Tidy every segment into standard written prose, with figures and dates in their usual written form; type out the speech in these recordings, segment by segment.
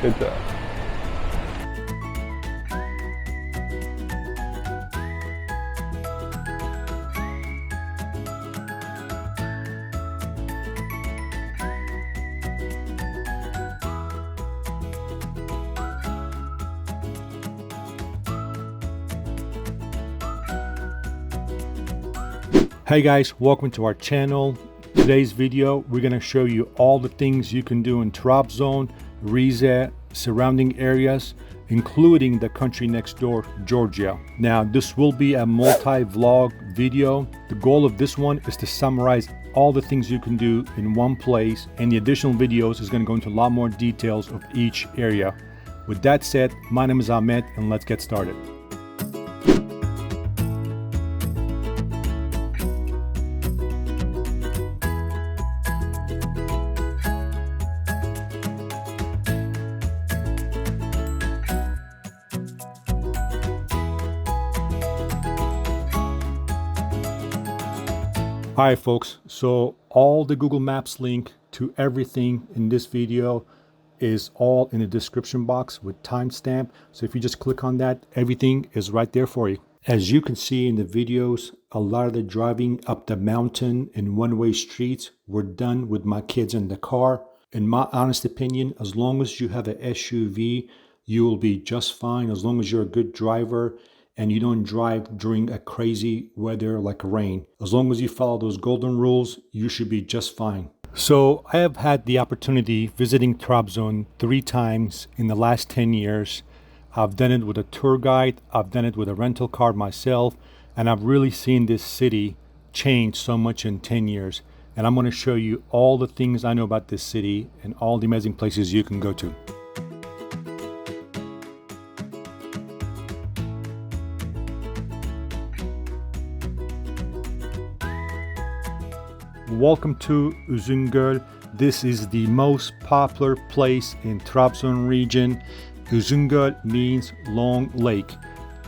Good job. Hey guys, welcome to our channel. Today's video, we're going to show you all the things you can do in Trabzon, Rize, surrounding areas, including the country next door, Georgia. Now, this will be a multi-vlog video. The goal of this one is to summarize all the things you can do in one place, and the additional videos is going to go into a lot more details of each area. With that said, my name is Ahmet, and let's get started. Alright folks, so all the Google Maps link to everything in this video is all in the description box with timestamp. So if you just click on that, everything is right there for you. As you can see in the videos, a lot of the driving up the mountain in one-way streets were done with my kids in the car. In my honest opinion, as long as you have an SUV, you will be just fine. As long as you're a good driver and you don't drive during a crazy weather like rain. As long as you follow those golden rules, you should be just fine. So I have had the opportunity visiting Trabzon 3 times in the last 10 years. I've done it with a tour guide, I've done it with a rental car myself, and I've really seen this city change so much in 10 years. And I'm going to show you all the things I know about this city and all the amazing places you can go to. Welcome to Uzungol. This is the most popular place in Trabzon region. Uzungol means long lake.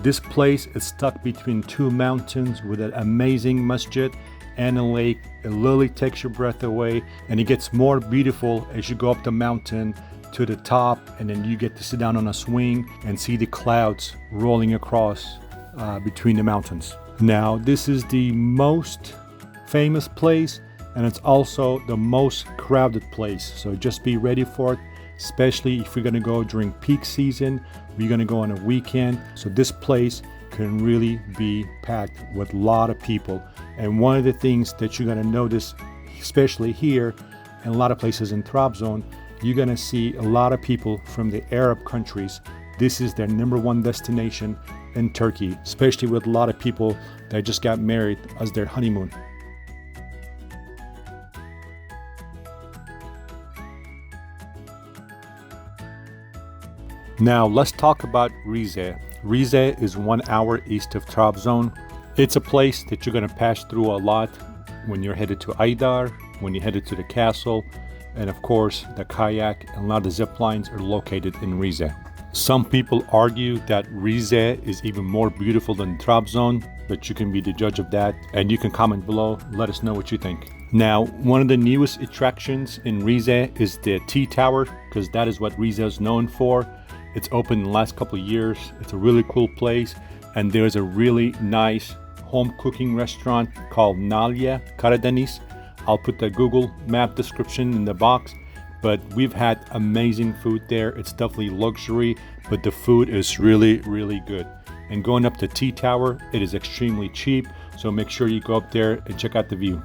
This place is stuck between 2 mountains with an amazing masjid and a lake. It literally takes your breath away, and it gets more beautiful as you go up the mountain to the top, and then you get to sit down on a swing and see the clouds rolling across between the mountains. Now, this is the most famous place, and it's also the most crowded place, so just be ready for it, especially if you're going to go during peak season or you're going to go on a weekend. So this place can really be packed with a lot of people. And one of the things that you're going to notice, especially here and a lot of places in Trabzon, you're going to see a lot of people from the Arab countries. This is their #1 destination in Turkey, especially with a lot of people that just got married as their honeymoon. Now let's talk about Rize. Rize is 1 hour east of Trabzon. It's a place that you're going to pass through a lot when you're headed to Aydar, when you're headed to the castle, and of course the kayak and a lot of the zip lines are located in Rize. Some people argue that Rize is even more beautiful than Trabzon, but you can be the judge of that, and you can comment below, let us know what you think. Now, one of the newest attractions in Rize is the Tea Tower, because that is what Rize is known for. It's opened in the last couple of years. It's a really cool place, and there's a really nice home cooking restaurant called Nalya Karadeniz. I'll put the Google map description in the box, but we've had amazing food there. It's definitely luxury, but the food is really, really good. And going up the Tea Tower, it is extremely cheap, so make sure you go up there and check out the view.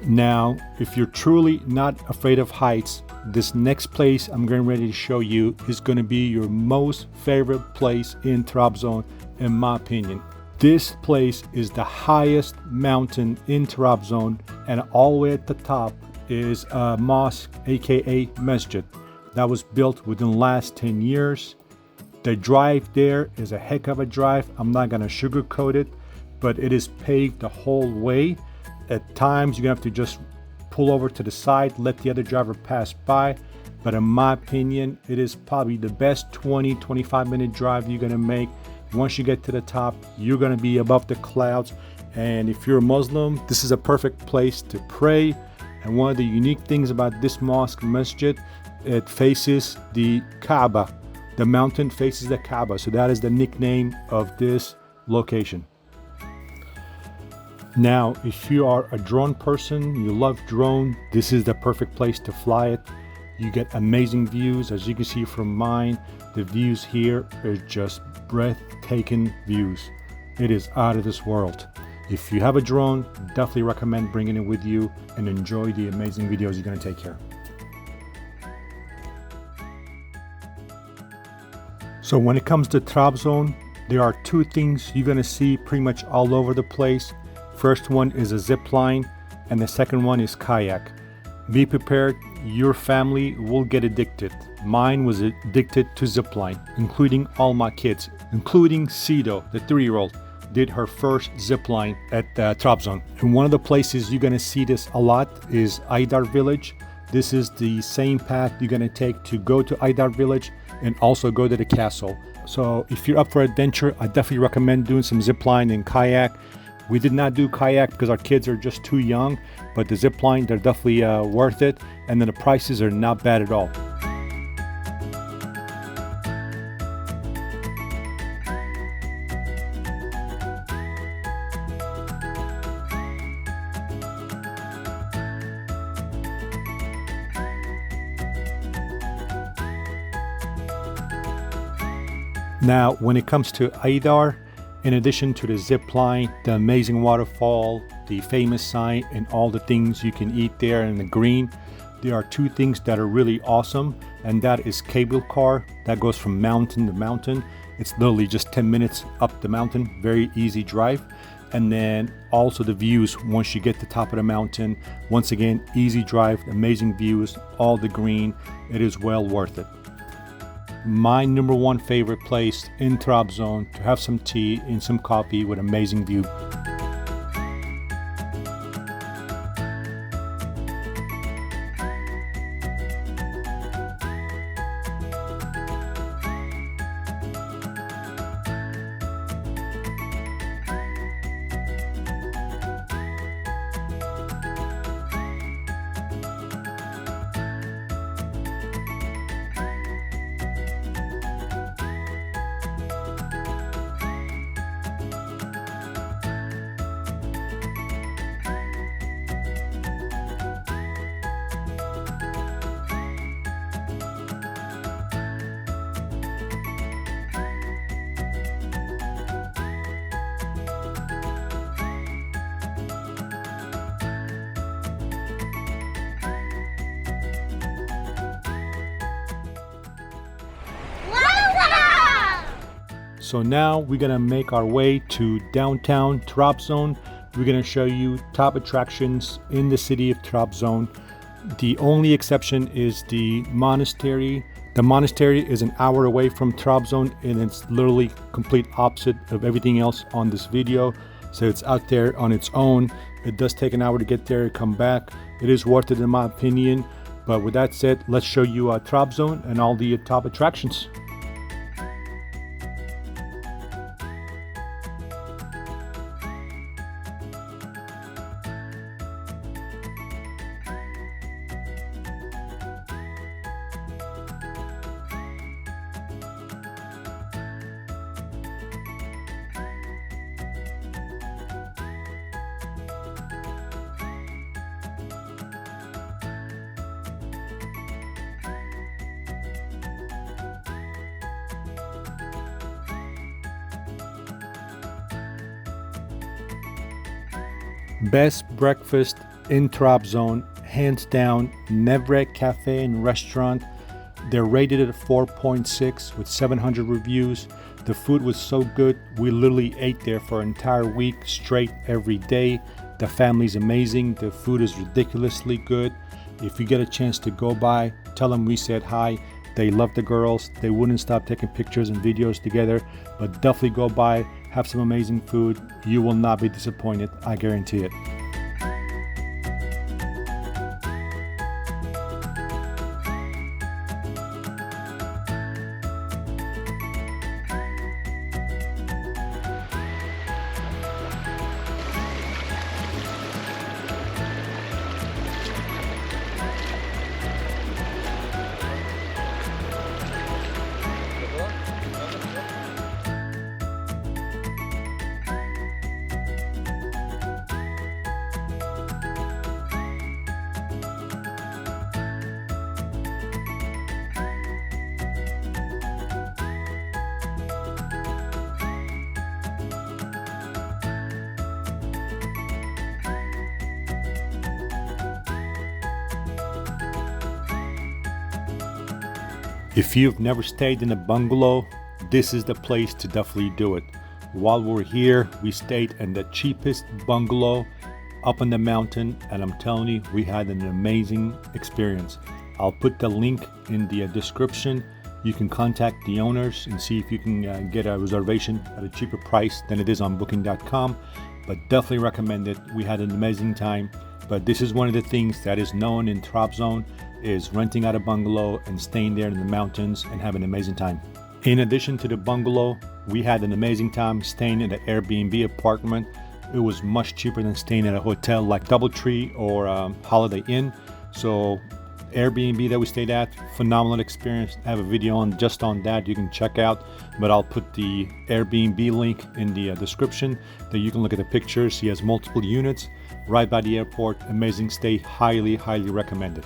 Now, if you're truly not afraid of heights, this next place I'm getting ready to show you is going to be your most favorite place in Trabzon, in my opinion. This place is the highest mountain in Trabzon, and all the way at the top is a mosque, aka masjid, that was built within the last 10 years. The drive there is a heck of a drive. I'm not going to sugarcoat it, but it is paved the whole way. At times you're going to have to just pull over to the side, let the other driver pass by. But in my opinion, it is probably the best 20-25 minute drive you're gonna make. Once you get to the top, you're gonna be above the clouds. And if you're a Muslim, this is a perfect place to pray. And one of the unique things about this mosque masjid, it faces the Kaaba. The mountain faces the Kaaba. So that is the nickname of this location. Now, if you are a drone person, you love drone, this is the perfect place to fly it. You get amazing views. As you can see from mine, the views here are just breathtaking views. It is out of this world. If you have a drone, definitely recommend bringing it with you and enjoy the amazing videos you're going to take here. So when it comes to Trabzon, there are two things you're going to see pretty much all over the place. First one is a zip line, and the second one is kayak. Be prepared, your family will get addicted. Mine was addicted to zip line, including all my kids, including Sido, the 3-year-old, did her first zip line at Trabzon. And one of the places you're gonna see this a lot is Aydar Village. This is the same path you're gonna take to go to Aydar Village and also go to the castle. So if you're up for adventure, I definitely recommend doing some zip line and kayak. We did not do kayak because our kids are just too young, but the zip line, they're definitely worth it. And then the prices are not bad at all. Now, when it comes to Aydar, in addition to the zip line, the amazing waterfall, the famous sign, and all the things you can eat there in the green, there are two things that are really awesome, and that is cable car that goes from mountain to mountain. It's literally just 10 minutes up the mountain, very easy drive. And then also the views once you get to the top of the mountain. Once again, easy drive, amazing views, all the green. It is well worth it. My number one favorite place in Trabzon to have some tea and some coffee with amazing view. So now we're gonna make our way to downtown Trabzon. We're gonna show you top attractions in the city of Trabzon. The only exception is the monastery. The monastery is an hour away from Trabzon, and it's literally complete opposite of everything else on this video. So it's out there on its own. It does take an hour to get there and come back. It is worth it in my opinion. But with that said, let's show you Trabzon and all the top attractions. Best breakfast in Trabzon, hands down, Nevrek Cafe and Restaurant. They're rated at a 4.6 with 700 reviews. The food was so good, we literally ate there for an entire week straight every day. The family's amazing, the food is ridiculously good. If you get a chance to go by, tell them we said hi. They love the girls, they wouldn't stop taking pictures and videos together, but definitely go by, have some amazing food. You will not be disappointed, I guarantee it. If you've never stayed in a bungalow, this is the place to definitely do it. While we're here, we stayed in the cheapest bungalow up on the mountain, and I'm telling you, we had an amazing experience. I'll put the link in the description. You can contact the owners and see if you can get a reservation at a cheaper price than it is on booking.com, but definitely recommend it. We had an amazing time, but this is one of the things that is known in Trabzon, is renting out a bungalow and staying there in the mountains and having an amazing time. In addition to the bungalow, we had an amazing time staying in an Airbnb apartment. It was much cheaper than staying at a hotel like DoubleTree or Holiday Inn. So Airbnb that we stayed at, phenomenal experience. I have a video on just on that you can check out, but I'll put the Airbnb link in the description that you can look at the pictures. He has multiple units right by the airport. Amazing stay, highly recommended.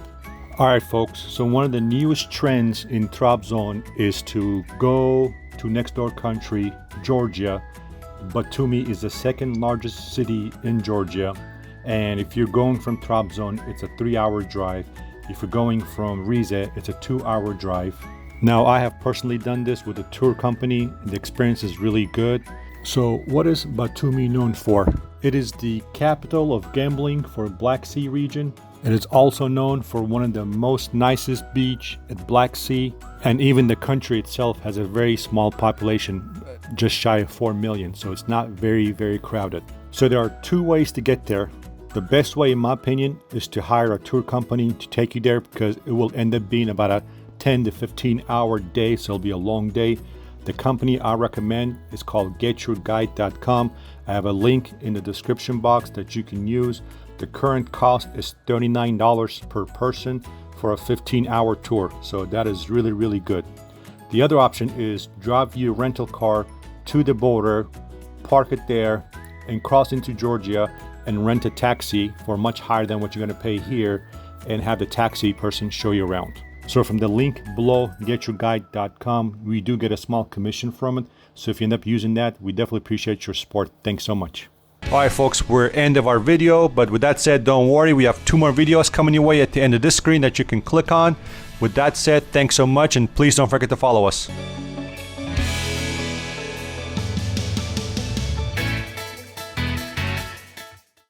All right, folks, so one of the newest trends in Trabzon is to go to next door country, Georgia. Batumi is the second largest city in Georgia, and if you're going from Trabzon, it's a 3-hour drive. If you're going from Rize, it's a 2-hour drive. Now, I have personally done this with a tour company. The experience is really good. So what is Batumi known for? It is the capital of gambling for Black Sea region. It is also known for one of the most nicest beach at Black Sea, and even the country itself has a very small population, just shy of 4 million, so it's not very crowded. So there are 2 ways to get there. The best way, in my opinion, is to hire a tour company to take you there, because it will end up being about a 10 to 15 hour day, so it'll be a long day. The company I recommend is called getyourguide.com. I have a link in the description box that you can use. The current cost is $39 per person for a 15-hour tour, so that is really good. The other option is drive your rental car to the border, park it there, and cross into Georgia and rent a taxi for much higher than what you're going to pay here, and have the taxi person show you around. So from the link below, getyourguide.com, we do get a small commission from it. So if you end up using that, we definitely appreciate your support. Thanks so much. All right, folks, we're end of our video, but with that said, don't worry, we have 2 more videos coming your way at the end of this screen that you can click on. With that said, thanks so much, and please don't forget to follow us.